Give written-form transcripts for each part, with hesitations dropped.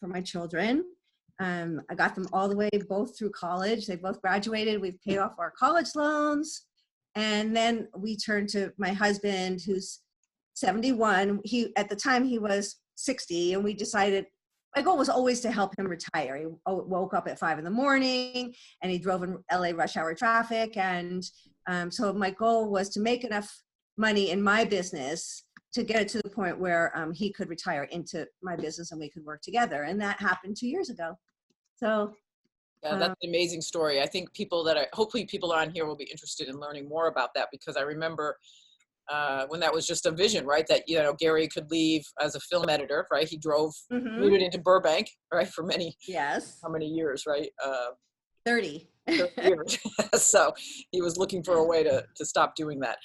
for my children. I got them all the way both through college. They both graduated. We've paid off our college loans. And then we turned to my husband, who's 71. At the time he was 60, and we decided, my goal was always to help him retire. He woke up at 5 in the morning and he drove in LA rush hour traffic. And so my goal was to make enough money in my business to get it to the point where he could retire into my business and we could work together. And that happened 2 years ago. So yeah, that's an amazing story. I think hopefully people on here will be interested in learning more about that, because I remember when that was just a vision, right? That, Gary could leave as a film editor, right? He drove, commuted into Burbank, right? For how many years, right? 30. 30 years. So he was looking for a way to stop doing that.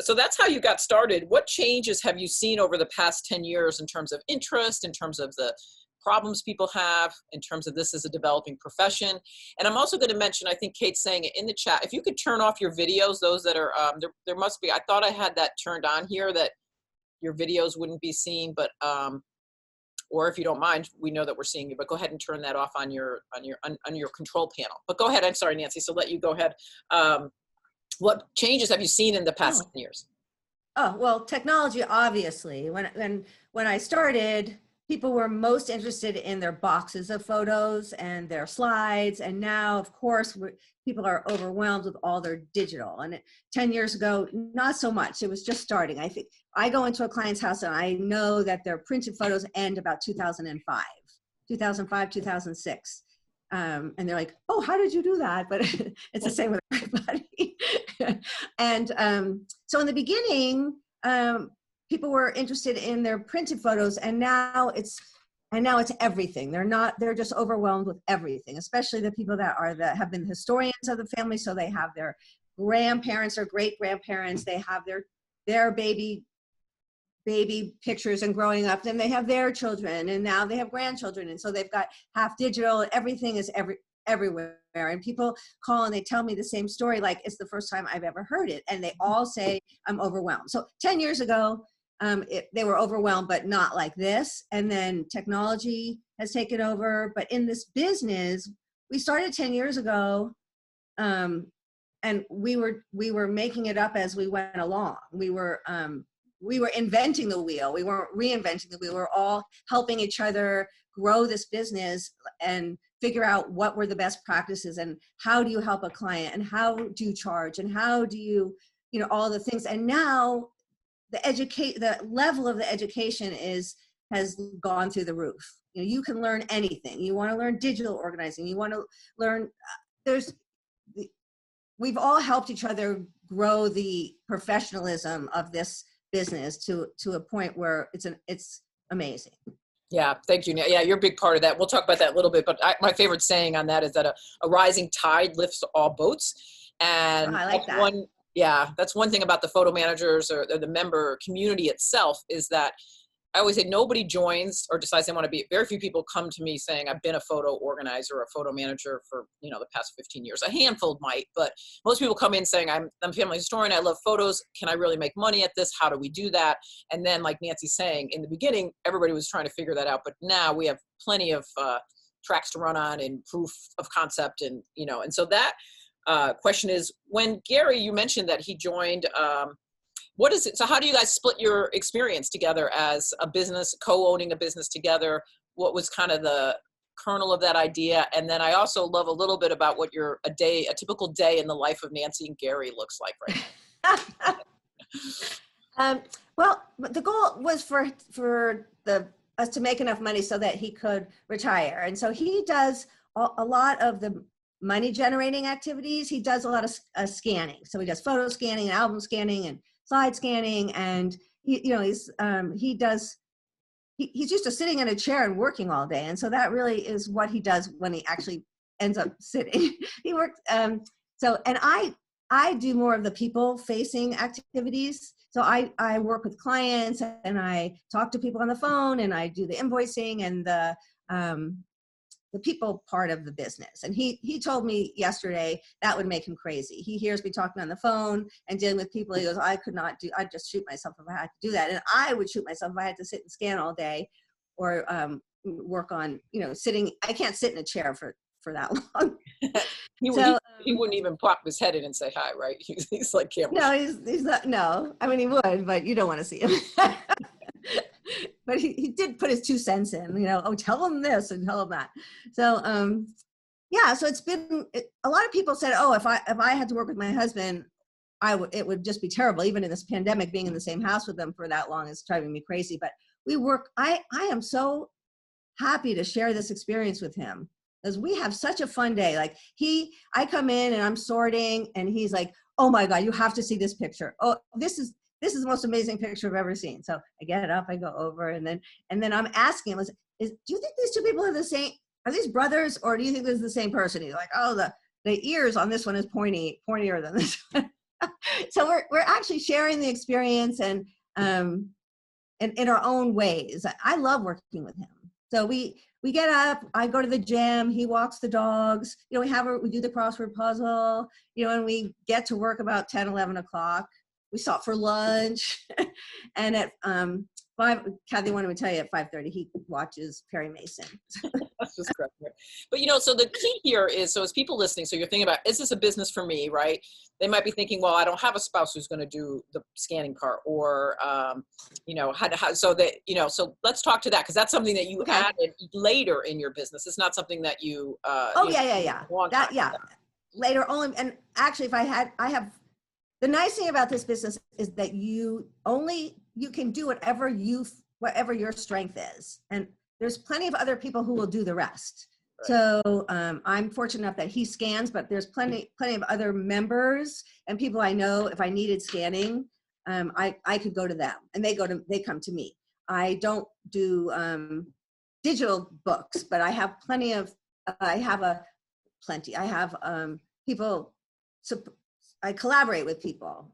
So that's how you got started. What changes have you seen over the past 10 years in terms of interest, in terms of the problems people have, in terms of this as a developing profession? And I'm also going to mention, I think Kate's saying it in the chat, if you could turn off your videos, those that are, there must be, I thought I had that turned on here, that your videos wouldn't be seen, but, or if you don't mind, we know that we're seeing you, but go ahead and turn that off on your control panel. But go ahead. I'm sorry, Nancy. So let you go ahead. What changes have you seen in the past 10 years? Oh, well, technology, obviously. When I started, people were most interested in their boxes of photos and their slides. And now, of course, people are overwhelmed with all their digital. And 10 years ago, not so much. It was just starting. I think I go into a client's house and I know that their printed photos end about 2005, 2006. And they're like, oh, how did you do that? But it's the same with everybody. And so in the beginning, people were interested in their printed photos, and now it's everything. They're just overwhelmed with everything, especially the people that have been historians of the family. So they have their grandparents or great grandparents, they have their baby pictures and growing up, then they have their children, and now they have grandchildren. And so they've got half digital, everything is everywhere. And people call and they tell me the same story, like it's the first time I've ever heard it. And they all say, I'm overwhelmed. So 10 years ago, they were overwhelmed, but not like this. And then technology has taken over. But in this business, we started 10 years ago, and we were making it up as we went along. We were inventing the wheel. We weren't reinventing the wheel. We were all helping each other grow this business and figure out what were the best practices and how do you help a client and how do you charge and how do you, all the things. And now the level of the education has gone through the roof. You can learn anything. You want to learn digital organizing. You want to learn, we've all helped each other grow the professionalism of this business to a point where it's amazing. Yeah, thank you. Yeah, you're a big part of that. We'll talk about that a little bit, but my favorite saying on that is that a rising tide lifts all boats. And I like that. That's one thing about the photo managers or the member community itself, is that I always say nobody joins or decides they want to be. Very few people come to me saying, I've been a photo organizer or a photo manager for, the past 15 years. A handful might, but most people come in saying, I'm a family historian. I love photos. Can I really make money at this? How do we do that? And then, like Nancy's saying, in the beginning, everybody was trying to figure that out. But now we have plenty of tracks to run on and proof of concept. And, and so that question is, when Gary, you mentioned that he joined, what is it? So how do you guys split your experience together as a business, co-owning a business together? What was kind of the kernel of that idea? And then I also love a little bit about what a typical day in the life of Nancy and Gary looks like right now. Well, the goal was for us to make enough money so that he could retire. And so he does a lot of the money generating activities. He does a lot of scanning. So he does photo scanning, and album scanning, and slide scanning, and he's used to sitting in a chair and working all day, and so that really is what he does when he actually ends up sitting. He works. And I do more of the people facing activities. So I work with clients and I talk to people on the phone and I do the invoicing and the people part of the business. And he told me yesterday that would make him crazy. He hears me talking on the phone and dealing with people. He goes, I'd just shoot myself if I had to do that. And I would shoot myself if I had to sit and scan all day or work on, sitting. I can't sit in a chair for that long. he, So he wouldn't even pop his head in and say hi, right? He's like, camera. no, he's not. No, I mean he would, but you don't want to see him. But he did put his 2 cents in. Oh, tell him this and tell him that. So yeah, so it's been. A lot of people said, oh, if I had to work with my husband, it would just be terrible. Even in this pandemic, being in the same house with them for that long is driving me crazy. But we work. I am so happy to share this experience with him, because we have such a fun day. Like I come in and I'm sorting, and he's like, oh my God, you have to see this picture. Oh, this is the most amazing picture I've ever seen. So I get it up, I go over, and then I'm asking him, do you think these 2 people are the same? Are these brothers, or do you think this is the same person? He's like, oh, the ears on this one is pointier than this one. So we're actually sharing the experience and in our own ways. I love working with him. So we get up, I go to the gym, he walks the dogs, we do the crossword puzzle, and we get to work about 10, 11 o'clock. We stop for lunch. And at 5, Kathy wanted me to tell you, at 5:30, he watches Perry Mason. That's just correct. But so the key here is, so as people listening, so you're thinking about, is this a business for me, right? They might be thinking, well, I don't have a spouse who's going to do the scanning part, or so let's talk to that, because that's something that you added later in your business. It's not something that you later only. And actually, I have the nice thing about this business is that you can do whatever your strength is, and there's plenty of other people who will do the rest. Right. So I'm fortunate enough that he scans, but there's plenty of other members and people I know. If I needed scanning, I could go to them, and they come to me. I don't do digital books, but I have people. So I collaborate with people.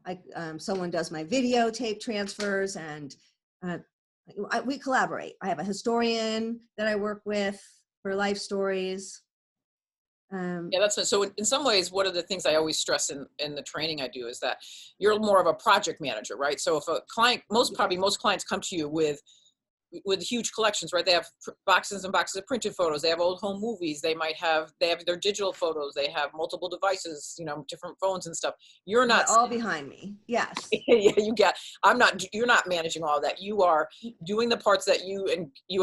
Someone does my videotape transfers, and we collaborate. I have a historian that I work with for life stories. So in some ways, one of the things I always stress in the training I do is that you're more of a project manager, right? So if a client, most clients come to you with huge collections, right? They have boxes and boxes of printed photos. They have old home movies. They have their digital photos. They have multiple devices, different phones and stuff. You're not all behind me. Yes. Yeah, you're not managing all of that. You are doing the parts that you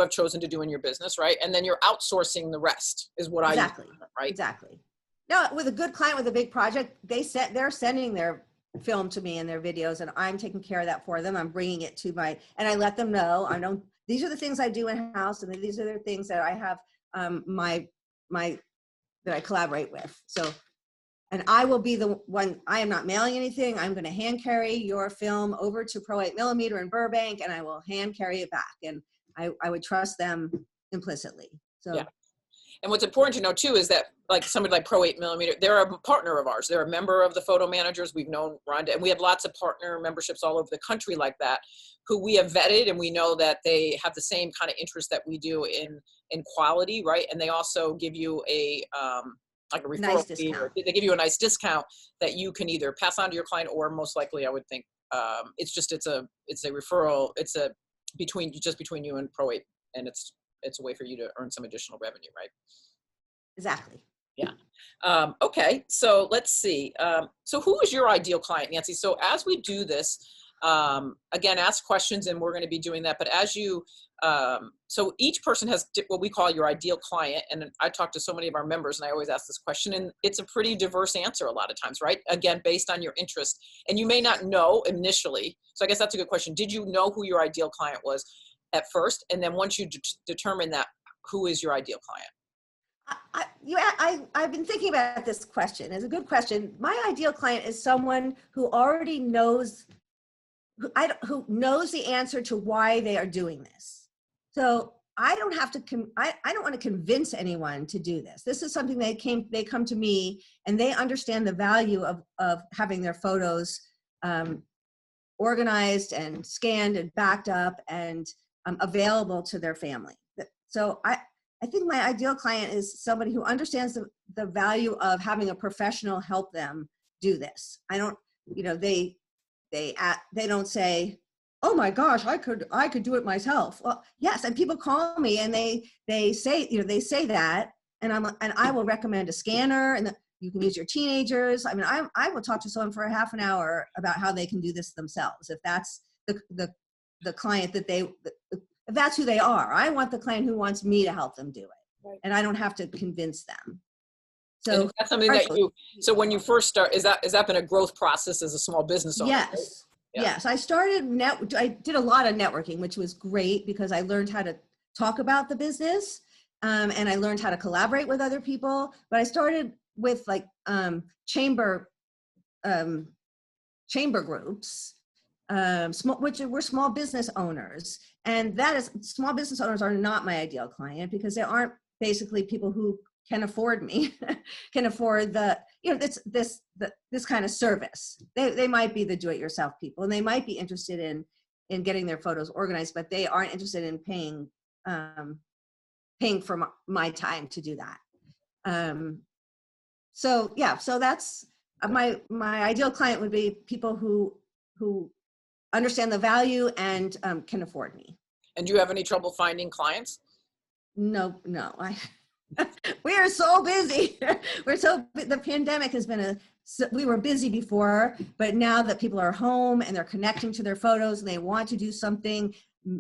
have chosen to do in your business, right? And then you're outsourcing the rest is what exactly. Right? Exactly. Now, with a good client with a big project, they're sending their film to me and their videos, and I'm taking care of that for them. I'm bringing it and I let them know, these are the things I do in house, and these are the things that I have that I collaborate with. So, and I will be the one. I am not mailing anything. I'm going to hand carry your film over to Pro 8mm in Burbank, and I will hand carry it back. And I would trust them implicitly. So. Yeah. And what's important to know too is that, like somebody like Pro 8mm, they're a partner of ours. They're a member of the photo managers. We've known Rhonda, and we have lots of partner memberships all over the country like that, who we have vetted, and we know that they have the same kind of interest that we do in quality, right? And they also give you a referral nice fee, or they give you a nice discount that you can either pass on to your client, or most likely, I would think, it's a referral. It's between you and Pro 8, and it's a way for you to earn some additional revenue, right? Exactly. Yeah. Okay. So let's see. So who is your ideal client, Nancy? So as we do this, again, ask questions, and we're going to be doing that. But as you, so each person has what we call your ideal client. And I talk to so many of our members, and I always ask this question, and it's a pretty diverse answer a lot of times, right? Again, based on your interest. And you may not know initially. So I guess that's a good question. Did you know who your ideal client was at first? And then once you determine that, who is your ideal client? I've been thinking about this question. It's a good question. My ideal client is someone who already knows, who knows the answer to why they are doing this. So I don't have to, I don't want to convince anyone to do this. This is something they come to me, and they understand the value of having their photos organized and scanned and backed up and available to their family. So I think my ideal client is somebody who understands the value of having a professional help them do this. I don't, they don't say, oh my gosh, I could do it myself. Well, yes. And people call me and they say, they say that, and I will recommend a scanner, and you can use your teenagers. I mean, I will talk to someone for a half an hour about how they can do this themselves. If that's the client if that's who they are. I want the client who wants me to help them do it. Right. And I don't have to convince them. So and that's something that so when you first start, is that been a growth process as a small business owner? Yes. Right? Yeah. Yes. I did a lot of networking, which was great because I learned how to talk about the business. And I learned how to collaborate with other people, but I started with like chamber groups, which were small business owners. And small business owners are not my ideal client because they aren't basically people who can afford me, can afford this kind of service. They might be the do-it-yourself people, and they might be interested in getting their photos organized, but they aren't interested in paying for my time to do that. So that's my ideal client would be people who understand the value and can afford me. And do you have any trouble finding clients? No, we are so busy. The pandemic has been we were busy before, but now that people are home and they're connecting to their photos and they want to do something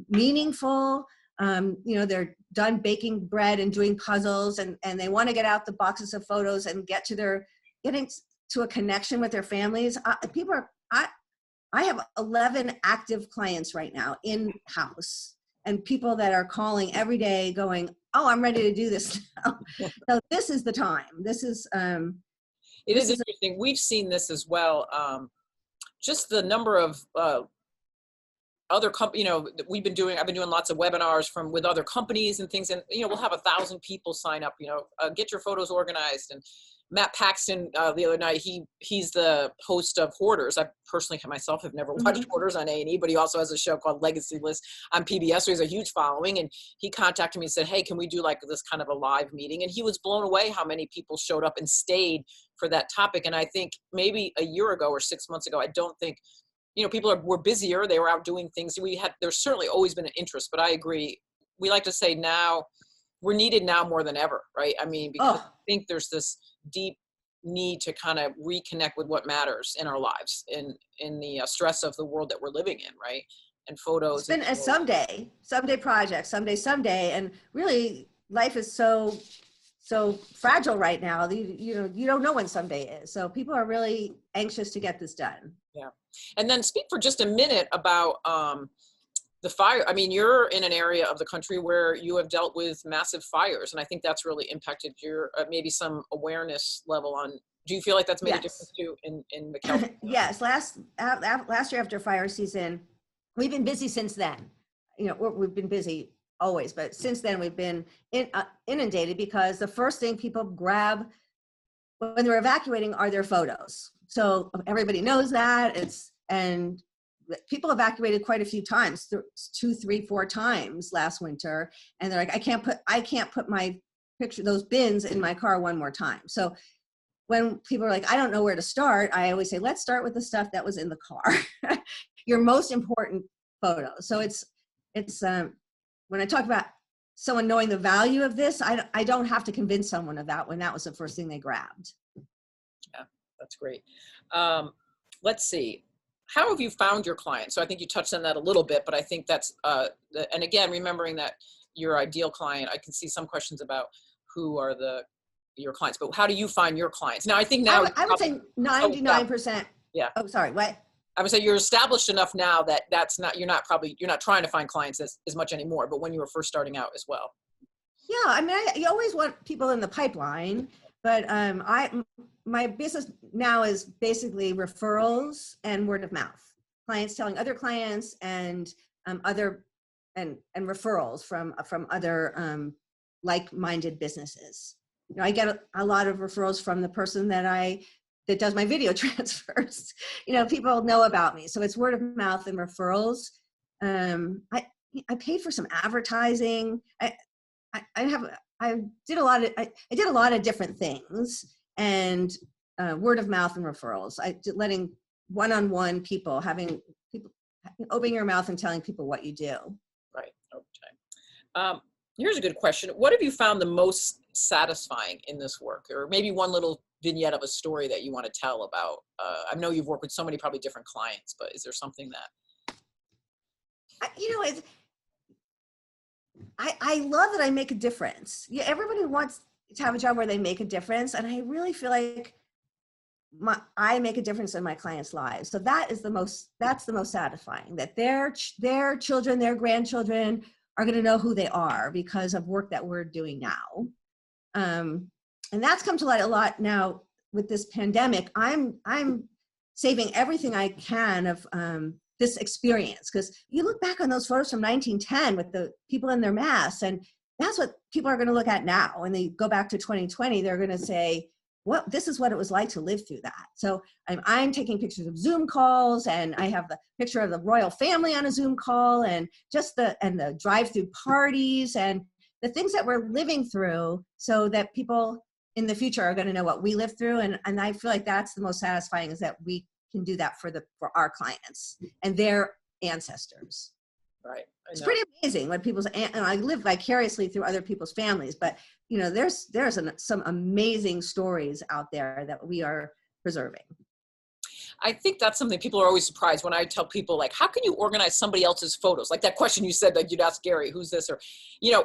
meaningful, they're done baking bread and doing puzzles and they want to get out the boxes of photos and getting to a connection with their families. I have 11 active clients right now in-house, and people that are calling every day going, oh, I'm ready to do this now. So this is the time. This is it is interesting. We've seen this as well. Just the number of other companies, I've been doing lots of webinars with other companies and things, and we'll have 1,000 people sign up, get your photos organized. And Matt Paxton, the other night, he's the host of Hoarders. I personally myself have never watched Hoarders on A&E, but he also has a show called Legacy List on PBS, so he has a huge following. And he contacted me and said, hey, can we do like this kind of a live meeting? And he was blown away how many people showed up and stayed for that topic. And I think maybe a year ago or 6 months ago, I don't think, people were busier. They were out doing things. There's certainly always been an interest, but I agree. We like to say now, we're needed now more than ever, right? I mean, because I think there's this deep need to kind of reconnect with what matters in our lives, in the stress of the world that we're living in, right? And photos. It's been a someday project, someday. And really life is so fragile right now. You don't know when someday is. So people are really anxious to get this done. Yeah. And then speak for just a minute about the fire. I mean, you're in an area of the country where you have dealt with massive fires, and I think that's really impacted your maybe some awareness level on. Do you feel like that's made a difference too in McAllen? Yes. Last year after fire season, we've been busy since then. We've been busy always, but since then we've been inundated because the first thing people grab when they're evacuating are their photos. So everybody knows that and people evacuated quite a few times, 2, 3, 4 times last winter. And they're like, I can't put my picture, those bins in my car one more time. So when people are like, I don't know where to start, I always say, let's start with the stuff that was in the car, your most important photos. So it's when I talk about someone knowing the value of this, I don't have to convince someone of that when that was the first thing they grabbed. Yeah, that's great. Let's see. How have you found your clients? So I think you touched on that a little bit, but I think that's, and again, remembering that your ideal client, I can see some questions about who are your clients, but how do you find your clients? Now, I think now- I would say 99%. Yeah. Oh, sorry, what? I would say you're established enough now that you're not trying to find clients as much anymore, but when you were first starting out as well. Yeah, I mean, you always want people in the pipeline, but my business now is basically referrals and word of mouth. Clients telling other clients and referrals from other like-minded businesses. I get a lot of referrals from the person that does my video transfers. People know about me, so it's word of mouth and referrals. I paid for some advertising. I did a lot of different things, and word of mouth and referrals. Letting one-on-one people opening your mouth and telling people what you do. Right. Over time. Here's a good question. What have you found the most satisfying in this work? Or maybe one little vignette of a story that you want to tell about? I know you've worked with so many probably different clients, but is there something that? I love that I make a difference. Yeah, everybody wants to have a job where they make a difference. And I really feel like I make a difference in my clients' lives. So that's the most satisfying, that their children, their grandchildren are going to know who they are because of work that we're doing now. And that's come to light a lot now with this pandemic. I'm saving everything I can of this experience, because you look back on those photos from 1910 with the people in their masks, and that's what people are going to look at now. When they go back to 2020, they're going to say, this is what it was like to live through that. So I'm taking pictures of Zoom calls, and I have the picture of the royal family on a Zoom call, and the drive-through parties and the things that we're living through, so that people in the future are going to know what we lived through. And I feel like that's the most satisfying, is that we can do that for our clients and their ancestors. Right. It's pretty amazing when and I live vicariously through other people's families, but there's some amazing stories out there that we are preserving. I think that's something people are always surprised when I tell people, like, how can you organize somebody else's photos? Like that question you said that you'd ask Gary, who's this? Or,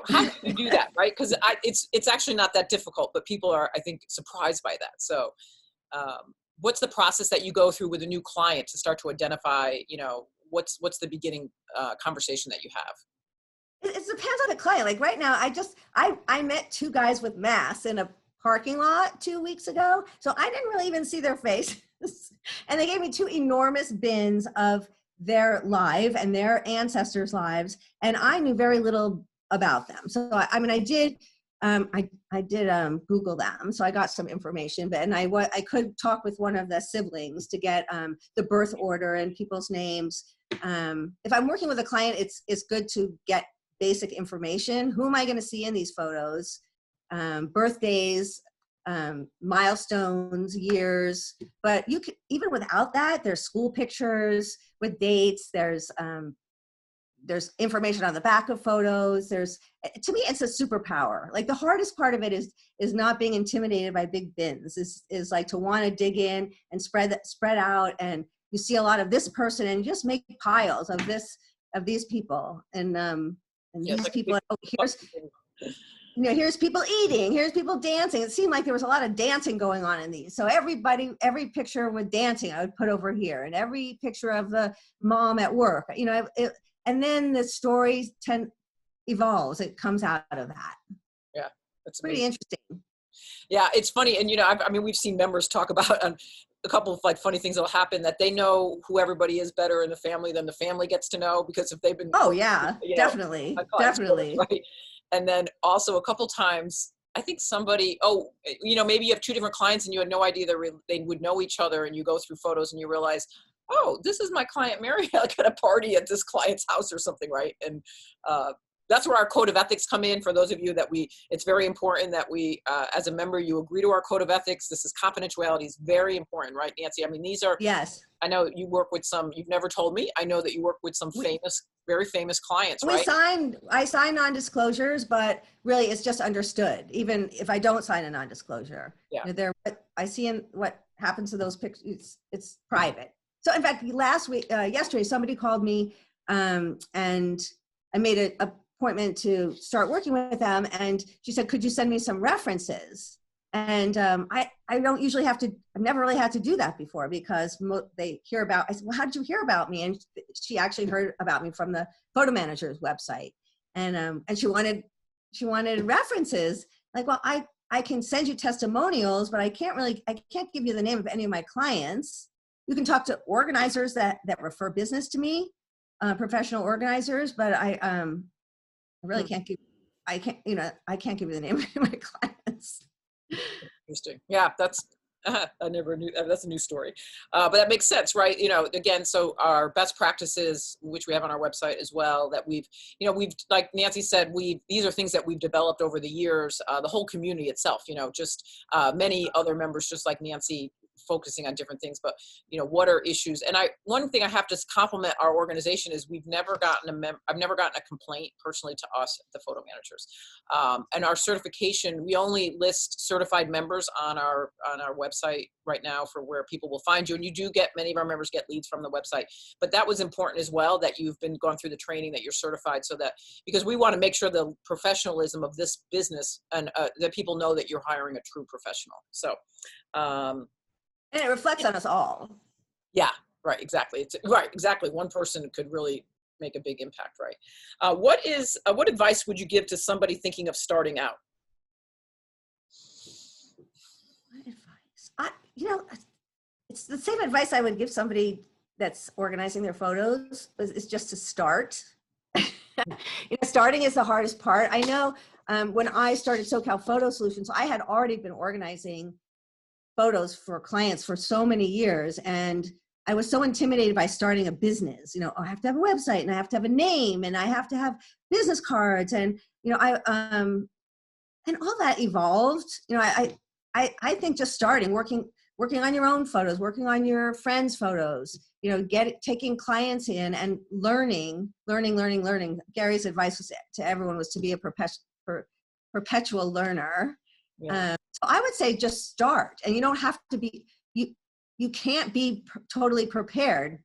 how do you do that? Right. Because it's actually not that difficult, but people are, I think, surprised by that. So what's the process that you go through with a new client to start to identify, what's the beginning conversation that you have? It depends on the client. Like right now, I met two guys with masks in a parking lot 2 weeks ago. So I didn't really even see their faces. And they gave me two enormous bins of their life and their ancestors' lives. And I knew very little about them. So I did Google them. So I got some information, and I could talk with one of the siblings to get the birth order and people's names. If I'm working with a client, it's good to get basic information. Who am I going to see in these photos? Birthdays, milestones, years. But you could, even without that, there's school pictures with dates. There's information on the back of photos. To me, it's a superpower. Like the hardest part of it is not being intimidated by big bins. Is like to want to dig in and spread out, and you see a lot of this person and just make piles of these people, and these people. Here's people eating, here's people dancing. It seemed like there was a lot of dancing going on in these. So every picture with dancing I would put over here, and every picture of the mom at work, and then the story evolves. It comes out of that. Yeah, that's pretty interesting. Yeah, it's funny. And, we've seen members talk about a couple of like funny things that'll happen, that they know who everybody is better in the family than the family gets to know, because if they've been. Oh yeah, definitely. Right? And then also a couple times, I think somebody, maybe you have two different clients and you had no idea they would know each other, and you go through photos and you realize, oh, this is my client Mary, like at a party at this client's house or something, right? And that's where our code of ethics come in. For those of you it's very important that we, as a member, you agree to our code of ethics. This is confidentiality is very important, right, Nancy? These are, yes. I know you work with some, you've never told me, I know that you work with some very famous clients, right? I sign non-disclosures, but really it's just understood, even if I don't sign a non-disclosure. Yeah. I see in what happens to those pictures, it's private. So in fact, yesterday, somebody called me and I made an appointment to start working with them. And she said, could you send me some references? And I don't usually have to, I've never really had to do that before, because they hear about, I said, well, how did you hear about me? And she actually heard about me from the photo manager's website. And she wanted references. Like, well, I can send you testimonials, but I can't give you the name of any of my clients. You can talk to organizers that refer business to me, professional organizers, but I really can't give you the name of my clients. Interesting. Yeah, I never knew. That's a new story, but that makes sense, right? Again, so our best practices, which we have on our website as well, that we've like Nancy said, these are things that we've developed over the years. The whole community itself, just many other members, just like Nancy, focusing on different things, but what are issues? And one thing I have to compliment our organization is I've never gotten a complaint personally to us, the photo managers. And our certification, we only list certified members on our website right now for where people will find you. And you do get, many of our members get leads from the website, but that was important as well, that you've been gone through the training, that you're certified, so that, because we want to make sure the professionalism of this business, and that people know that you're hiring a true professional. So, and it reflects on us all. Yeah, right. Exactly. Right. Exactly. One person could really make a big impact. Right. What advice would you give to somebody thinking of starting out? What advice? It's the same advice I would give somebody that's organizing their photos, is just to start. Starting is the hardest part. I know when I started SoCal Photo Solutions, I had already been organizing photos for clients for so many years, and I was so intimidated by starting a business. I have to have a website, and I have to have a name, and I have to have business cards, and and all that evolved. I think just starting, working on your own photos, working on your friends' photos, taking clients in and learning. Gary's advice to everyone was to be a perpetual learner. Yeah. So I would say just start, and you don't have to be, you can't be totally prepared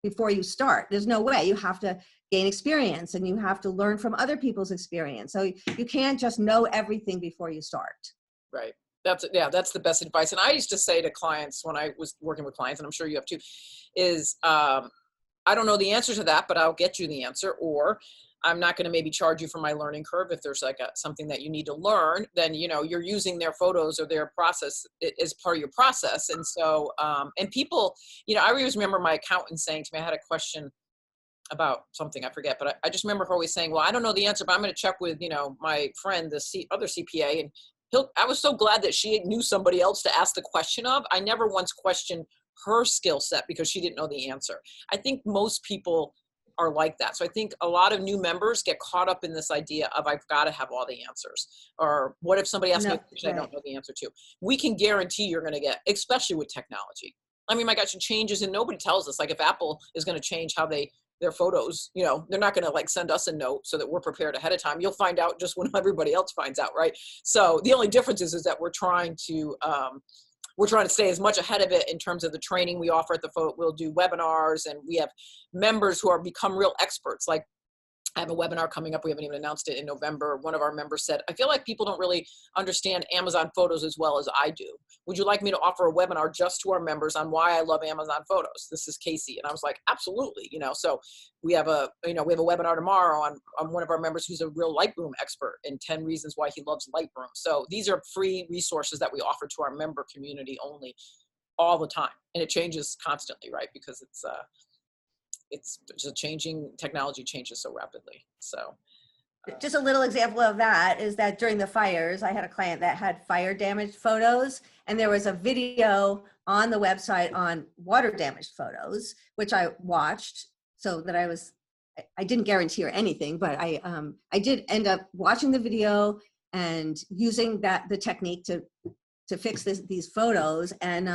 before you start. There's no way. You have to gain experience, and you have to learn from other people's experience. So you can't just know everything before you start. Right. That's the best advice. And I used to say to clients when I was working with clients, and I'm sure you have too, is I don't know the answer to that, but I'll get you the answer. Or I'm not going to maybe charge you for my learning curve. If there's like something that you need to learn, then, you're using their photos or their process as part of your process. And so, and people, I always remember my accountant saying to me, I had a question about something, I forget, but I just remember her always saying, well, I don't know the answer, but I'm going to check with, my friend, other CPA. And I was so glad that she knew somebody else to ask the question of. I never once questioned her skill set because she didn't know the answer. I think most people are like that. So I think a lot of new members get caught up in this idea of, I've got to have all the answers. Or what if somebody asks me a question I don't know the answer to? We can guarantee you're going to get, especially with technology. I mean, my gosh, it changes and nobody tells us. Like if Apple is going to change how their photos, they're not going to like send us a note so that we're prepared ahead of time. You'll find out just when everybody else finds out, right? So the only difference is that we're trying to stay as much ahead of it in terms of the training we offer at the photo. We'll do webinars, and we have members who become real experts. Like I have a webinar coming up. We haven't even announced it, in November. One of our members said, I feel like people don't really understand Amazon photos as well as I do. Would you like me to offer a webinar just to our members on why I love Amazon photos? This is Casey. And I was like, absolutely. So we have a webinar tomorrow on one of our members who's a real Lightroom expert, and 10 reasons why he loves Lightroom. So these are free resources that we offer to our member community only, all the time. And it changes constantly, right? Because it's just changing, technology changes so rapidly. So just a little example of that is that during the fires, I had a client that had fire damaged photos, and there was a video on the website on water damaged photos, which I watched, so that I didn't guarantee or anything, but I did end up watching the video and using the technique to fix these photos, and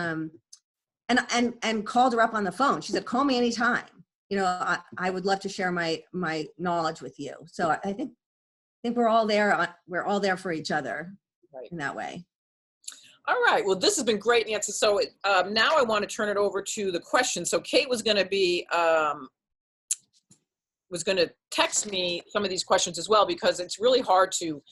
called her up on the phone. She said, call me anytime. I would love to share my knowledge with you. So I think we're all there. We're all there for each other, right, in that way. All right. Well, this has been great, Nancy. So now I want to turn it over to the questions. So Kate was going to text me some of these questions as well, because it's really hard to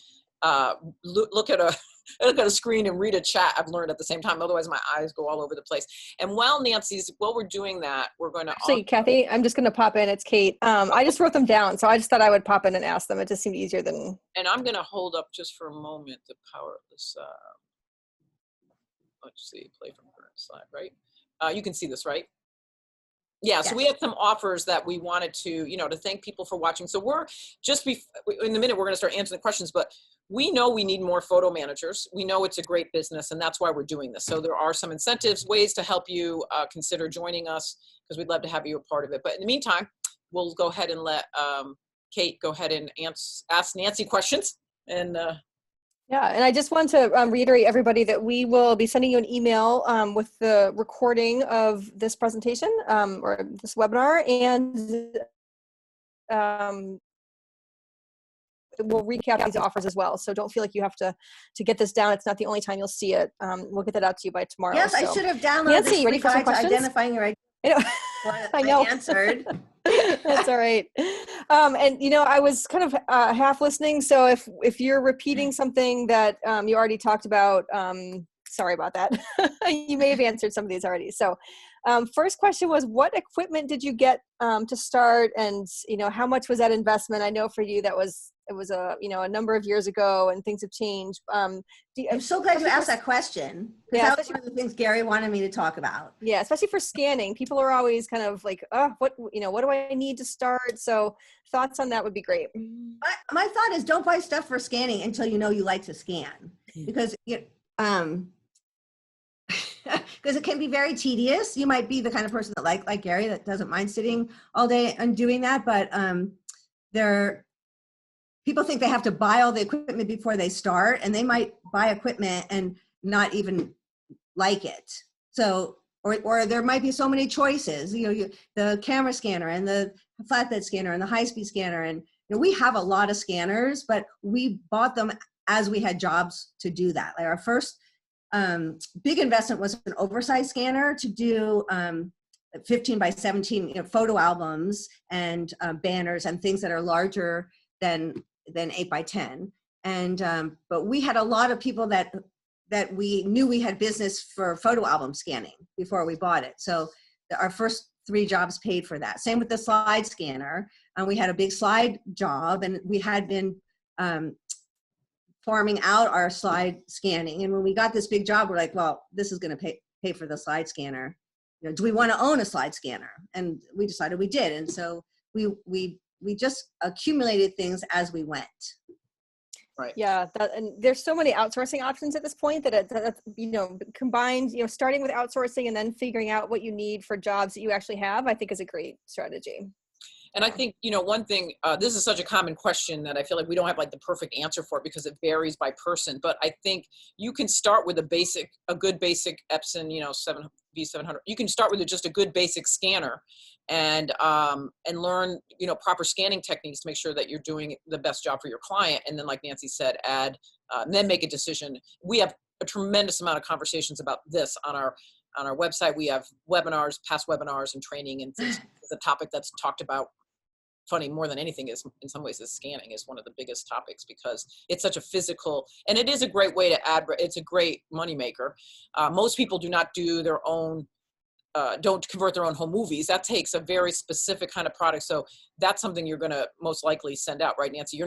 look at a screen and read a chat. I've learned at the same time. Otherwise, my eyes go all over the place. And while we're doing that, we're going to actually, Kathy, I'm just going to pop in. It's Kate. I just wrote them down, so I just thought I would pop in and ask them. It just seemed easier than. And I'm going to hold up just for a moment the power of this. Let's see, play from current slide, right? You can see this, right? Yeah, yes. So we have some offers that we wanted to, to thank people for watching. So we're just in a minute, we're going to start answering the questions, but we know we need more photo managers. We know it's a great business, and that's why we're doing this. So there are some incentives, ways to help you consider joining us, because we'd love to have you a part of it. But in the meantime, we'll go ahead and let Kate go ahead and ask Nancy questions. And Yeah, and I just want to reiterate everybody that we will be sending you an email with the recording of this presentation or this webinar, and we'll recap these offers as well. So don't feel like you have to get this down. It's not the only time you'll see it. We'll get that out to you by tomorrow. Yes, I so. should have downloaded Nancy, this ready free for some guide to questions? identifying your I know. I answered. That's all right. And I was kind of half listening. So if you're repeating something that you already talked about, sorry about that. You may have answered some of these already. So first question was, what equipment did you get to start, and how much was that investment? I know for you it was a number of years ago, and things have changed. I'm so glad you asked that question, because Yeah, that was one of the things Gary wanted me to talk about. Yeah, especially for scanning, people are always kind of like, oh, what do I need to start? So thoughts on that would be great. My thought is, don't buy stuff for scanning until you like to scan, because because it can be very tedious. You might be the kind of person that like Gary, that doesn't mind sitting all day and doing that, but people think they have to buy all the equipment before they start, and they might buy equipment and not even like it. So, or there might be so many choices, the camera scanner and the flatbed scanner and the high-speed scanner. And we have a lot of scanners, but we bought them as we had jobs to do that. Like our first big investment was an oversized scanner to do 15 by 17 photo albums and banners and things that are larger than 8 by 10. And but we had a lot of people that we knew we had business for photo album scanning before we bought it. So our first 3 jobs paid for that. Same with the slide scanner. We had a big slide job, and we had been farming out our slide scanning. And when we got this big job, we're like, well, this is going to pay for the slide scanner. Do we want to own a slide scanner? And we decided we did. And so we just accumulated things as we went. Right. Yeah, and there's so many outsourcing options at this point that combined, starting with outsourcing and then figuring out what you need for jobs that you actually have, I think is a great strategy. And I think, one thing, this is such a common question that I feel like we don't have like the perfect answer for it, because it varies by person. But I think you can start with a good basic Epson, V700. You can start with just a good basic scanner and learn, proper scanning techniques to make sure that you're doing the best job for your client. And then, like Nancy said, and then make a decision. We have a tremendous amount of conversations about this on our website. We have webinars, past webinars and training, and things. The topic that's talked about, funny more than anything, is in some ways is scanning is one of the biggest topics, because it's such a physical, and it is a great way to add, it's a great moneymaker. Most people do not do their own, don't convert their own home movies. That takes a very specific kind of product. So that's something you're going to most likely send out, right, Nancy? You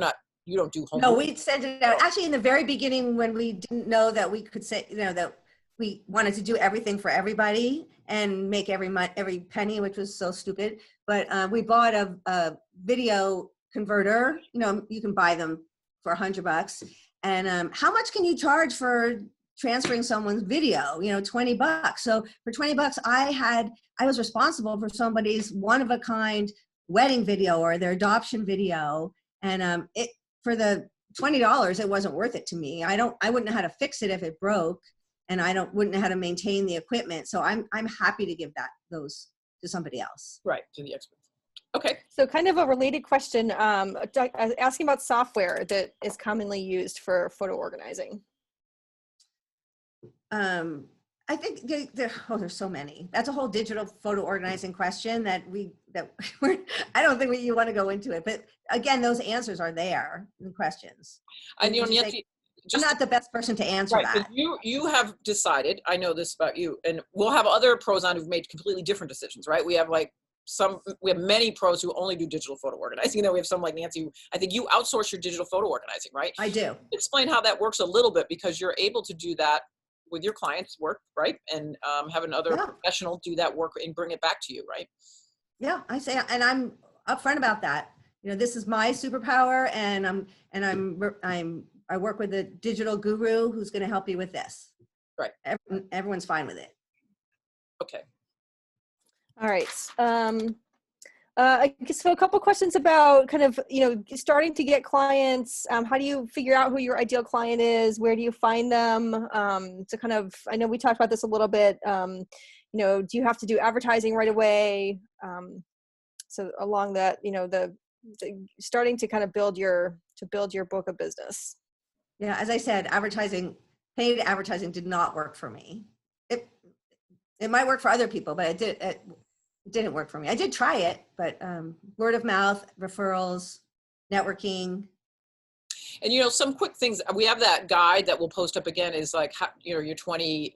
don't do home movies. We'd send it out. Actually, in the very beginning, when we didn't know that we could say, that we wanted to do everything for everybody and make every penny, which was so stupid. But we bought a video converter. You can buy them for $100. And how much can you charge for transferring someone's video? $20. So for $20, I was responsible for somebody's one-of-a-kind wedding video or their adoption video. And for the $20, it wasn't worth it to me. I wouldn't know how to fix it if it broke, and wouldn't know how to maintain the equipment. So I'm happy to give those to somebody else. Right, to the experts. Okay. So kind of a related question, asking about software that is commonly used for photo organizing. I think there's so many. That's a whole digital photo organizing question that I don't think you want to go into it. But again, those answers are there in the questions. And Nancy, I'm not the best person to answer that. You have decided, I know this about you, and we'll have other pros on who've made completely different decisions, right? We have many pros who only do digital photo organizing. We have some like Nancy. I think you outsource your digital photo organizing, right? I do. Explain how that works a little bit, because you're able to do that with your clients' work, right? And have another professional do that work and bring it back to you, right? Yeah, I say, and I'm upfront about that. This is my superpower, and I work with a digital guru who's going to help you with this. Right. Everyone's fine with it. Okay. All right. I guess so a couple questions about kind of, starting to get clients. How do you figure out who your ideal client is? Where do you find them? To kind of, I know we talked about this a little bit. Do you have to do advertising right away? So along that, the starting to kind of build your book of business. Yeah, as I said, paid advertising did not work for me. It might work for other people, but it didn't work for me. I did try it, but word of mouth, referrals, networking. And some quick things. We have that guide that we'll post up again, is like how, your 20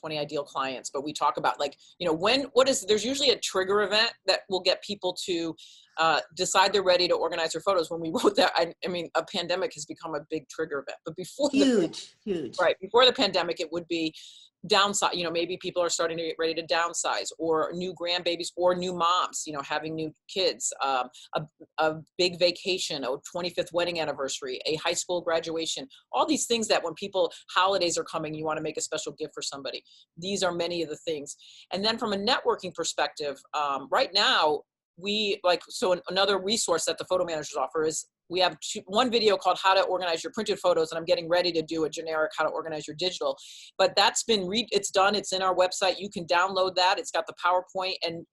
ideal clients, but we talk about there's usually a trigger event that will get people to decide they're ready to organize their photos. When we wrote that, I mean, a pandemic has become a big trigger event, but before huge. Right. Before the pandemic, it would be downsize, maybe people are starting to get ready to downsize, or new grandbabies, or new moms, having new kids, a big vacation, a 25th wedding anniversary, a high school graduation, all these things that when holidays are coming, you want to make a special gift for somebody. These are many of the things. And then from a networking perspective, right now, another resource that the photo managers offer is we have one video called How to Organize Your Printed Photos, and I'm getting ready to do a generic How to Organize Your Digital. But that's been it's done. It's in our website. You can download that. It's got the PowerPoint, and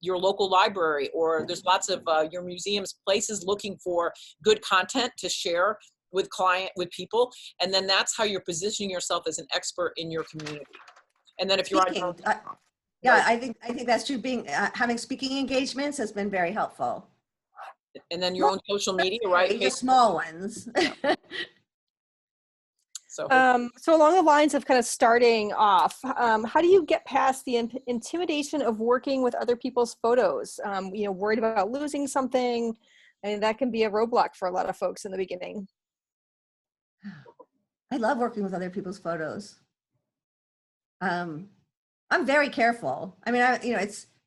your local library, or there's lots of your museums, places looking for good content to share with people. And then that's how you're positioning yourself as an expert in your community. And then if you're on yeah, I think that's true. Having speaking engagements has been very helpful. And then your own social media, right? The small ones. So along the lines of kind of starting off, how do you get past the intimidation of working with other people's photos? Worried about losing something, and that can be a roadblock for a lot of folks in the beginning. I love working with other people's photos. I'm very careful. I mean,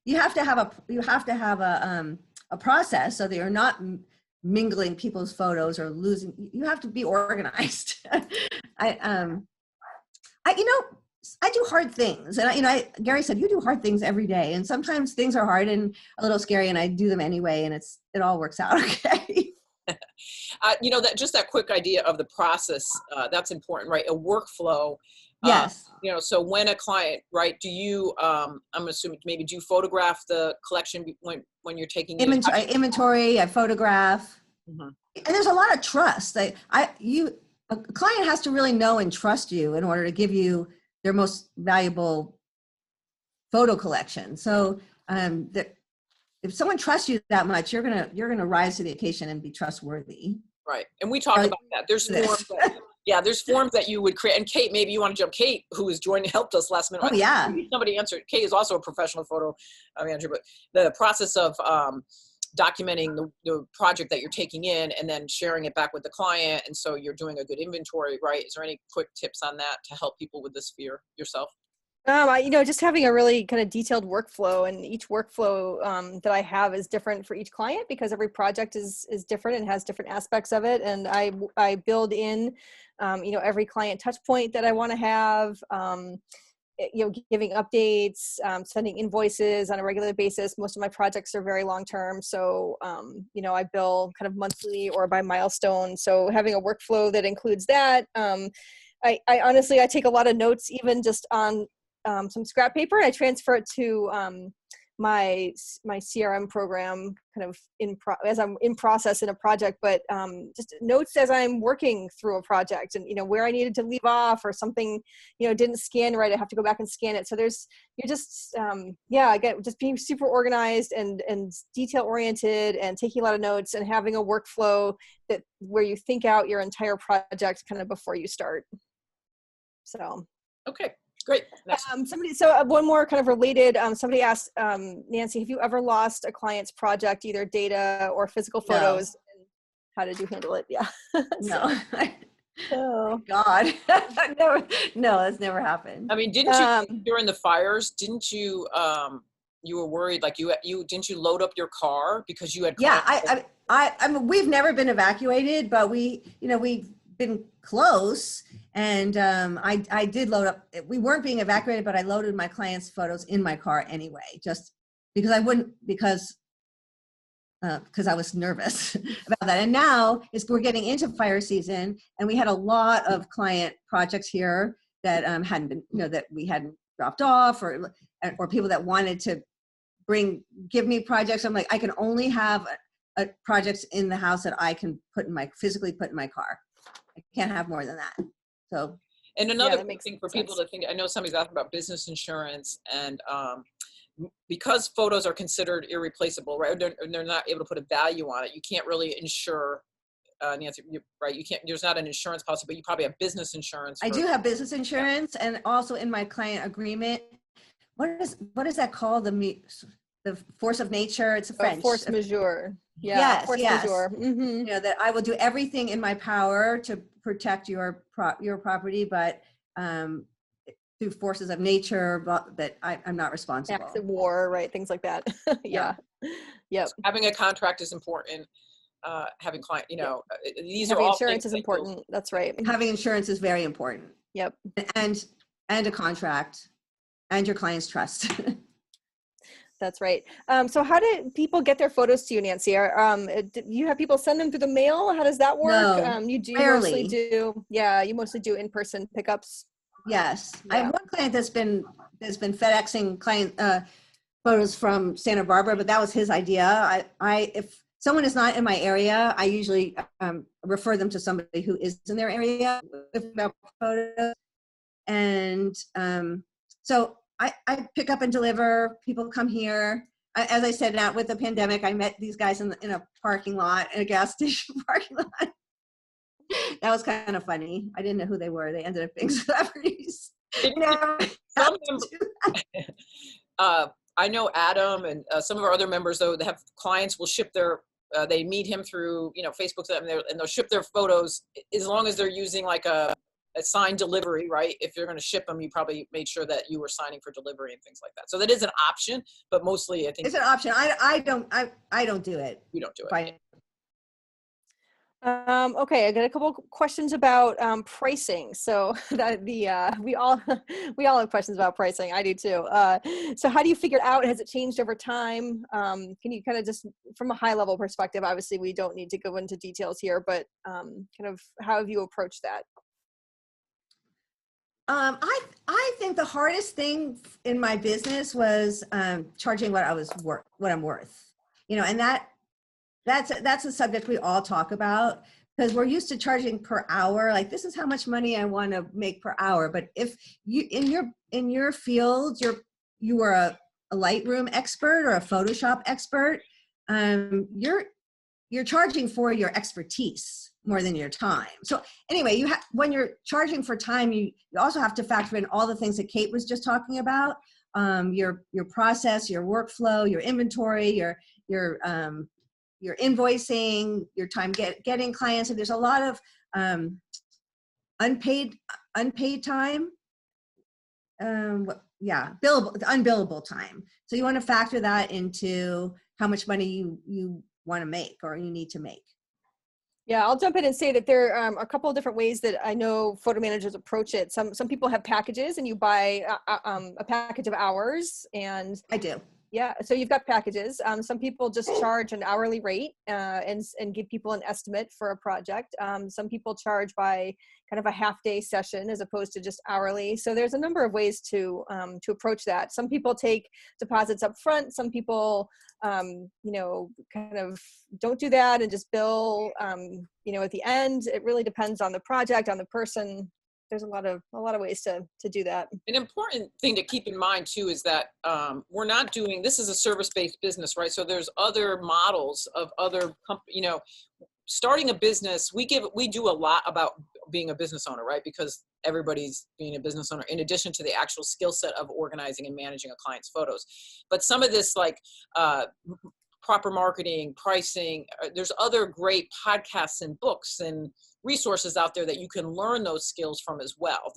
you have to have a process so that you're not mingling people's photos or losing. You have to be organized. I do hard things, and Gary said you do hard things every day, and sometimes things are hard and a little scary, and I do them anyway, and it all works out okay. That quick idea of the process, that's important, right? A workflow. Yes. So when a client, right, do you, I'm assuming maybe do you photograph the collection when you're taking inventory, I photograph. Mm-hmm. And there's a lot of trust. A client has to really know and trust you in order to give you their most valuable photo collection. So if someone trusts you that much, you're gonna rise to the occasion and be trustworthy. Right. And we talk about that. There's forms there's forms that you would create. And Kate, maybe you want to jump. Kate, who is helped us last minute. Oh, yeah. Somebody answered. Kate is also a professional photo manager, but the process of documenting the project that you're taking in and then sharing it back with the client. And so you're doing a good inventory, right? Is there any quick tips on that to help people with this fear yourself? Just having a really kind of detailed workflow, and each workflow that I have is different for each client because every project is different and has different aspects of it. And I build in, every client touch point that I want to have, giving updates, sending invoices on a regular basis. Most of my projects are very long-term. So, I bill kind of monthly or by milestone. So having a workflow that includes that, I honestly, I take a lot of notes, even just on some scrap paper. I transfer it to my CRM program, kind of as I'm in process in a project, but just notes as I'm working through a project, and where I needed to leave off or something didn't scan right, I have to go back and scan it. So you're just again, just being super organized and detail oriented and taking a lot of notes and having a workflow where you think out your entire project kind of before you start. So okay. Great. One more kind of related, somebody asked, Nancy, have you ever lost a client's project, either data or physical photos? No. How did you handle it? Yeah. No. Oh God. No, that's never happened. I mean, didn't you, during the fires, didn't you, you were worried, like didn't you load up your car because you had clients? Yeah, I mean, we've never been evacuated, but we've been close. And I did load up. We weren't being evacuated, but I loaded my clients' photos in my car anyway, just because I wouldn't, because because I was nervous about that. And now we're getting into fire season, and we had a lot of client projects here that hadn't been, that we hadn't dropped off, or people that wanted to give me projects. I'm like, I can only have projects in the house that I can physically put in my car. I can't have more than that. So. And another thing for people to think, I know somebody's asking about business insurance, and because photos are considered irreplaceable, right? They're not able to put a value on it. You can't really insure, Nancy, right? You can't, there's not an insurance policy, but you probably have business insurance. I do have business insurance, and also in my client agreement, what is that called? The force of nature. It's a French. Force majeure. Yeah. Yes. Force majeure. Mm-hmm. That I will do everything in my power to protect your property, but through forces of nature, that I'm not responsible. Acts of war, right? Things like that. Yeah. Yep. So having a contract is important. Having client, these having are all insurance is important. That's right. Having insurance is very important. Yep. And a contract, and your client's trust. That's right. So how do people get their photos to you, Nancy? Do you have people send them through the mail? How does that work? No, you rarely. You mostly do in-person pickups. Yes. Yeah. I have one client that's been FedExing client photos from Santa Barbara, but that was his idea. If someone is not in my area, I usually refer them to somebody who is in their area with photos. And so I pick up and deliver. People come here. As I said, now with the pandemic, I met these guys in a parking lot, in a gas station parking lot. That was kind of funny. I didn't know who they were. They ended up being celebrities. I know Adam and some of our other members, though, they have clients will ship their, they meet him through, Facebook, and they'll ship their photos as long as they're using like a signed delivery, right? If you're going to ship them, you probably made sure that you were signing for delivery and things like that. So that is an option, but mostly I think it's an option. I don't do it. You don't do it. Okay, I got a couple questions about pricing. So we all have questions about pricing. I do too. So how do you figure it out? Has it changed over time? Can you kind of just from a high level perspective? Obviously, we don't need to go into details here, but kind of how have you approached that? I think the hardest thing in my business was charging what I'm worth. And that's a subject we all talk about, because we're used to charging per hour. Like, this is how much money I want to make per hour. But if you in your field, you are a Lightroom expert or a Photoshop expert, you're charging for your expertise more than your time. So anyway, when you're charging for time, you also have to factor in all the things that Kate was just talking about, your process, your workflow, your inventory, your invoicing, your time getting clients. And there's a lot of unpaid time. Unbillable time. So you want to factor that into how much money you want to make or you need to make. Yeah, I'll jump in and say that there are a couple of different ways that I know photo managers approach it. Some people have packages, and you buy a package of hours. And I do. Yeah, so you've got packages. Some people just charge an hourly rate and give people an estimate for a project. Some people charge by kind of a half-day session as opposed to just hourly. So there's a number of ways to approach that. Some people take deposits up front. Some people, kind of don't do that and just bill, at the end. It really depends on the project, on the person. There's a lot of ways to do that. An important thing to keep in mind too is that we're not doing, this is a service-based business, right? So there's other models of other starting a business. We do a lot about being a business owner, right? Because everybody's being a business owner in addition to the actual skill set of organizing and managing a client's photos. But some of this, like proper marketing, pricing, there's other great podcasts and books and resources out there that you can learn those skills from as well.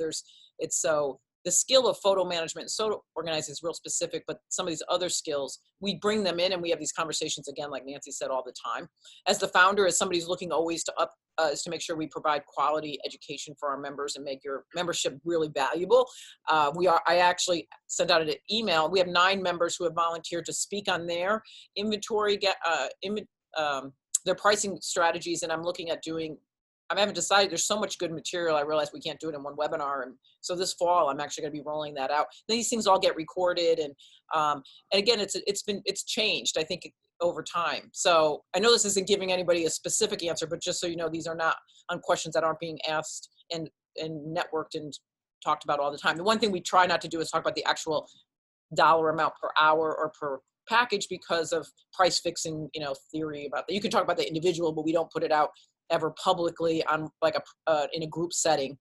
So the skill of photo management and photo organizing is real specific, but some of these other skills, we bring them in and we have these conversations again, like Nancy said, all the time. As the founder, as somebody's looking always is to make sure we provide quality education for our members and make your membership really valuable. I actually sent out an email. We have 9 members who have volunteered to speak on their inventory their pricing strategies, and I'm looking at doing, I haven't decided, there's so much good material. I realize we can't do it in one webinar. And so this fall, I'm actually going to be rolling that out. These things all get recorded. And again, it's changed, I think, over time. So I know this isn't giving anybody a specific answer, but just so you know, these are not on questions that aren't being asked and networked and talked about all the time. The one thing we try not to do is talk about the actual dollar amount per hour or per package because of price fixing, theory about that. You can talk about the individual, but we don't put it out ever publicly on like in a group setting,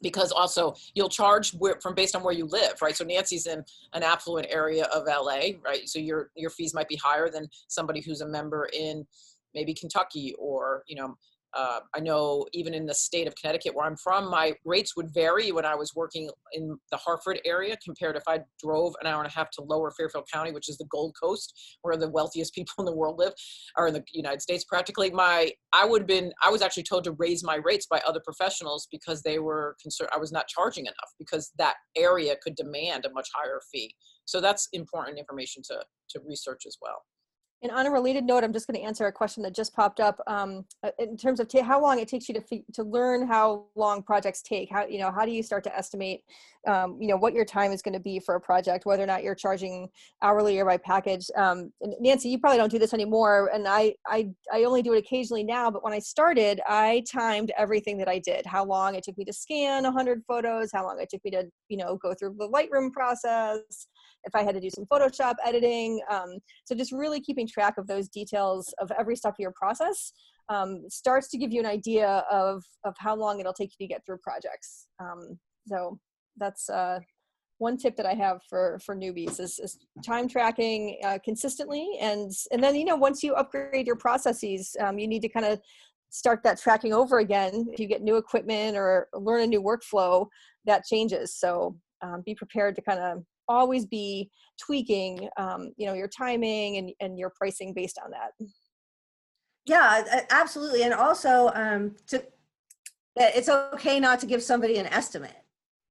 because also you'll charge based on where you live, right? So Nancy's in an affluent area of LA, right? So your fees might be higher than somebody who's a member in maybe Kentucky, or I know even in the state of Connecticut where I'm from, my rates would vary when I was working in the Hartford area compared if I drove an hour and a half to Lower Fairfield County, which is the Gold Coast, where the wealthiest people in the world live, or in the United States practically. I was actually told to raise my rates by other professionals because they were concerned I was not charging enough, because that area could demand a much higher fee. So that's important information to research as well. And on a related note, I'm just going to answer a question that just popped up in terms of how long it takes you to learn how long projects take. How do you start to estimate, what your time is going to be for a project, whether or not you're charging hourly or by package. And Nancy, you probably don't do this anymore, and I only do it occasionally now. But when I started, I timed everything that I did. How long it took me to scan 100 photos, how long it took me to go through the Lightroom process, if I had to do some Photoshop editing. So just really keeping track of those details of every step of your process starts to give you an idea of how long it'll take you to get through projects. So that's one tip that I have for newbies is time tracking consistently. And then, once you upgrade your processes, you need to kind of start that tracking over again. If you get new equipment or learn a new workflow, that changes. So be prepared to kind of always be tweaking, your timing and your pricing based on that. Yeah, absolutely. And also it's okay not to give somebody an estimate,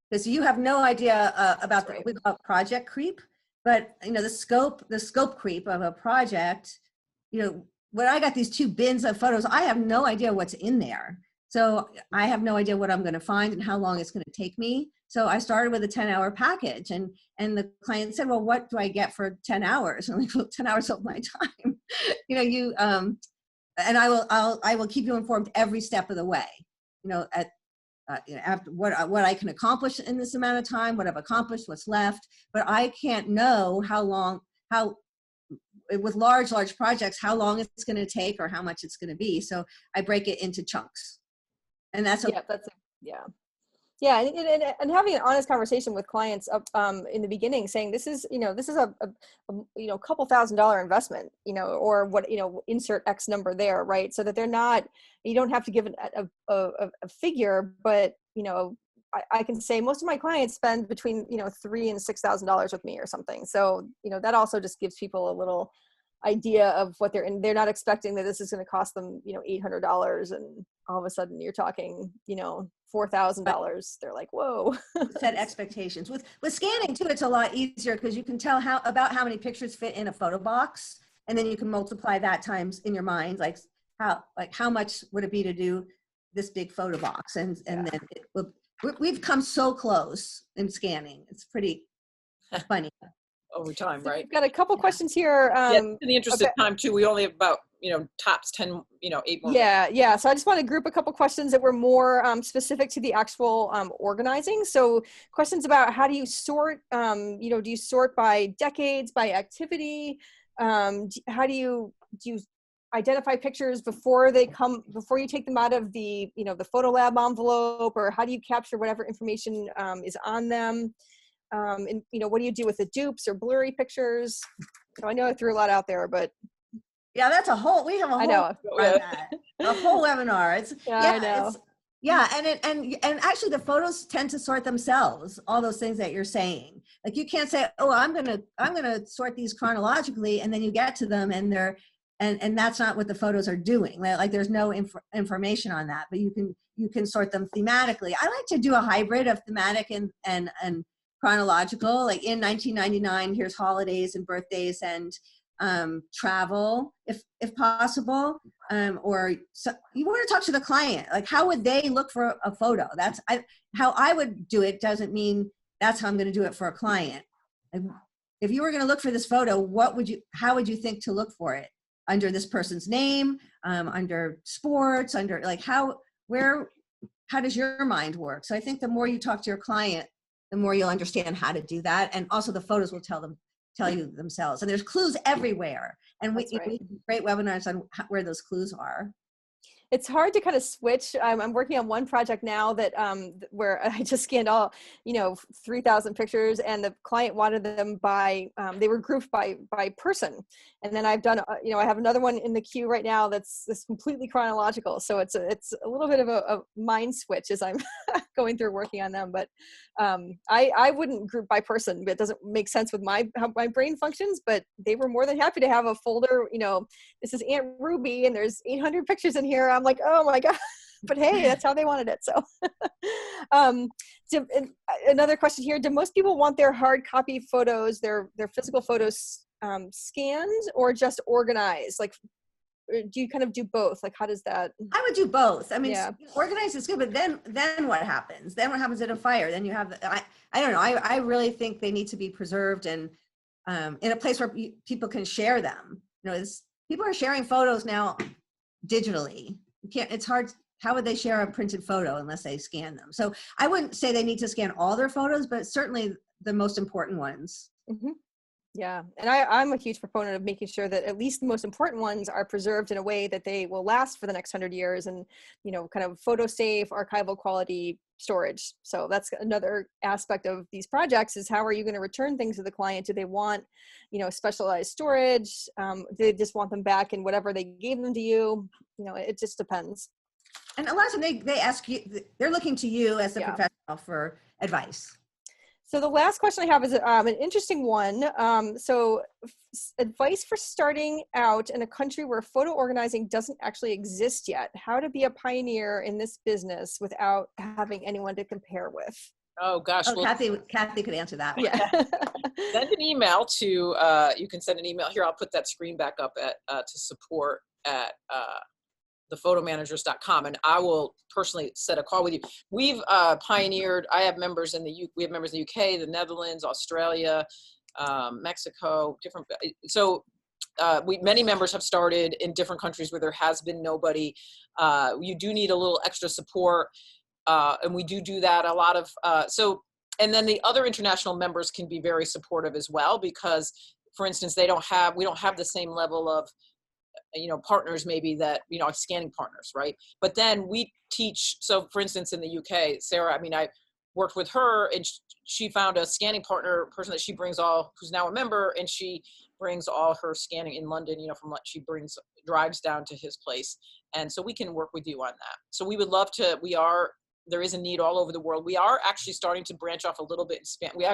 because you have no idea about what we call project creep. But the scope creep of a project, when I got these 2 bins of photos, I have no idea what's in there. So I have no idea what I'm going to find and how long it's going to take me. So I started with a 10-hour package, and the client said, well, what do I get for 10 hours? I'm like, well, 10 hours of my time, and I will keep you informed every step of the way, after what I can accomplish in this amount of time, what I've accomplished, what's left, but I can't know with large projects, how long it's going to take or how much it's going to be. So I break it into chunks, and that's okay. Yeah, and having an honest conversation with clients in the beginning, saying this is a couple $1,000 investment, or what, insert X number there, right? So that they're not, you don't have to give a figure, but I can say most of my clients spend between $3,000 and $6,000 with me or something. So that also just gives people a little idea of what they're not expecting that this is going to cost them $800, and all of a sudden you're talking $4,000. They're like, whoa. Set expectations. With scanning too, it's a lot easier because you can tell about how many pictures fit in a photo box, and then you can multiply that times in your mind, like how much would it be to do this big photo box, and then we've come so close in scanning. It's pretty funny. Over time, right? We've got a couple questions here. In the interest of time too, we only have about tops 10, 8 more. Yeah. So I just want to group a couple questions that were more specific to the actual organizing. So questions about how do you sort? Do you sort by decades, by activity? How do you identify pictures before you take them out of the the photo lab envelope, or how do you capture whatever information is on them? And what do you do with the dupes or blurry pictures? So I know I threw a lot out there, but yeah, we have a whole webinar. I know. And actually the photos tend to sort themselves, all those things that you're saying. Like you can't say, oh, I'm gonna sort these chronologically, and then you get to them and they're and that's not what the photos are doing. Like there's no information on that, but you can sort them thematically. I like to do a hybrid of thematic and chronological. Like in 1999, here's holidays and birthdays and travel if possible, or so you want to talk to the client. Like, how would they look for a photo? How I would do it doesn't mean that's how I'm going to do it for a client. Like, if you were going to look for this photo, how would you think to look for it? Under this person's name, under sports, under like how does your mind work? So I think the more you talk to your client, the more you'll understand how to do that. And also the photos will tell you themselves. And there's clues everywhere. And we do great webinars on where those clues are. It's hard to kind of switch. I'm working on one project now that where I just scanned all, 3,000 pictures, and the client wanted them by, they were grouped by person. And then I've done, I have another one in the queue right now that's completely chronological. So it's a little bit of a mind switch as I'm going through working on them. But I wouldn't group by person, but it doesn't make sense with how my brain functions. But they were more than happy to have a folder. This is Aunt Ruby, and there's 800 pictures in here. I'm like, oh my God, but hey, that's how they wanted it. So another question here. Do most people want their hard copy photos, their physical photos scanned, or just organized? Like, do you kind of do both? Like, how does that? I would do both. I mean, yeah. Organized is good, but then what happens? Then what happens at a fire? Then you have, I don't know. I really think they need to be preserved and in a place where people can share them. People are sharing photos now digitally. It's hard. How would they share a printed photo unless they scan them? So I wouldn't say they need to scan all their photos, but certainly the most important ones. Mm-hmm. Yeah. And I'm a huge proponent of making sure that at least the most important ones are preserved in a way that they will last for the next 100 years and, kind of photo safe, archival quality storage. So that's another aspect of these projects is how are you going to return things to the client? Do they want, specialized storage? Do they just want them back in whatever they gave them to you? It just depends. And a lot of times they ask you, they're looking to you as the professional for advice. So the last question I have is an interesting one. So advice for starting out in a country where photo organizing doesn't actually exist yet. How to be a pioneer in this business without having anyone to compare with. Oh gosh. Well, Kathy could answer that one. Yeah. Send an email to, you can send an email here. I'll put that screen back up to support at thephotomanagers.com, and I will personally set a call with you. We've pioneered. We have members in the UK, the Netherlands, Australia, Mexico, different. So many members have started in different countries where there has been nobody. You do need a little extra support, and we do that a lot of. And then the other international members can be very supportive as well because, for instance, we don't have the same level of partners maybe that, scanning partners, right? But then we teach, so for instance, in the UK, Sarah, I worked with her and she found a scanning person that she brings who's now a member, and she brings all her scanning in London, from what she drives down to his place. And so we can work with you on that. So we would love to, there is a need all over the world. We are actually starting to branch off a little bit in Spanish. We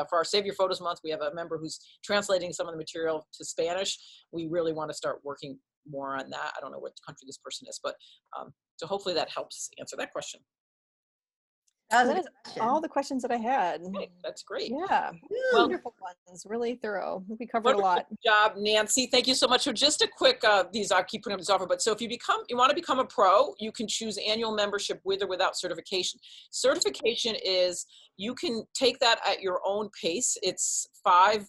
for our Save Your Photos Month, we have a member who's translating some of the material to Spanish. We really want to start working more on that. I don't know what country this person is, but so hopefully that helps answer that question. That is all the questions that I had. Okay, that's great. Yeah, wonderful ones, really thorough. We covered a lot. Good job, Nancy. Thank you so much. So just a quick, I keep putting up this offer, but so if you want to become a pro, you can choose annual membership with or without certification. Certification is, you can take that at your own pace. It's five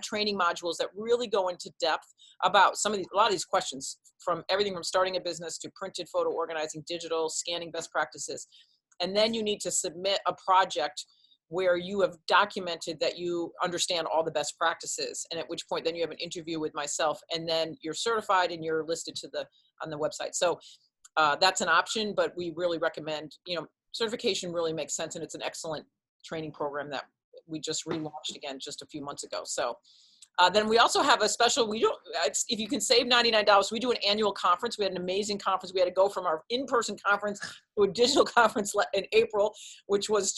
training modules that really go into depth about a lot of these questions, from everything from starting a business to printed photo organizing, digital, scanning best practices. And then you need to submit a project where you have documented that you understand all the best practices. And at which point then you have an interview with myself, and then you're certified and you're listed on the website. So that's an option, but we really recommend, certification really makes sense. And it's an excellent training program that we just relaunched again just a few months ago. So then we also have a special, if you can save $99, we do an annual conference. We had an amazing conference. We had to go from our in-person conference to a digital conference in April, which was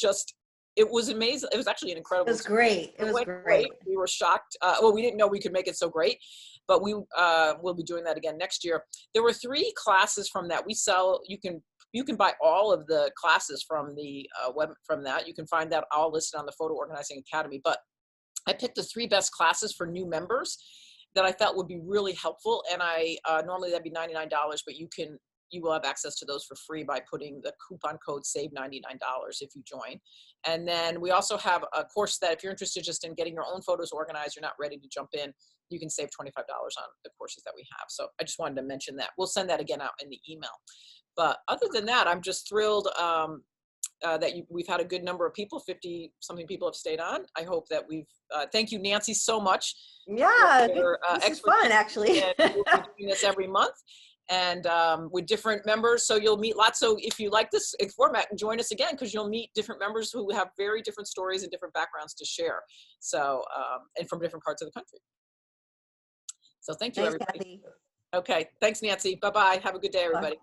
it was amazing. It was actually an incredible. It was great. It was great. We were shocked. We didn't know we could make it so great, but we will be doing that again next year. There were 3 classes from that. We sell, you can buy all of the classes from the web from that. You can find that all listed on the Photo Organizing Academy, but I picked the 3 best classes for new members that I felt would be really helpful. And I normally that'd be $99, but you will have access to those for free by putting the coupon code SAVE $99 if you join. And then we also have a course that if you're interested just in getting your own photos organized, you're not ready to jump in, you can save $25 on the courses that we have. So I just wanted to mention that. We'll send that again out in the email. But other than that, I'm just thrilled that we've had a good number of people, 50 something people have stayed on. I hope that thank you, Nancy, so much. Yeah, this is fun, actually. We'll be doing this every month and with different members. So you'll meet lots. So if you like this format, join us again, because you'll meet different members who have very different stories and different backgrounds to share. So, and from different parts of the country. So thank you, Thanks, everybody. Kathy. Okay. Thanks, Nancy. Bye-bye. Have a good day, everybody. Bye.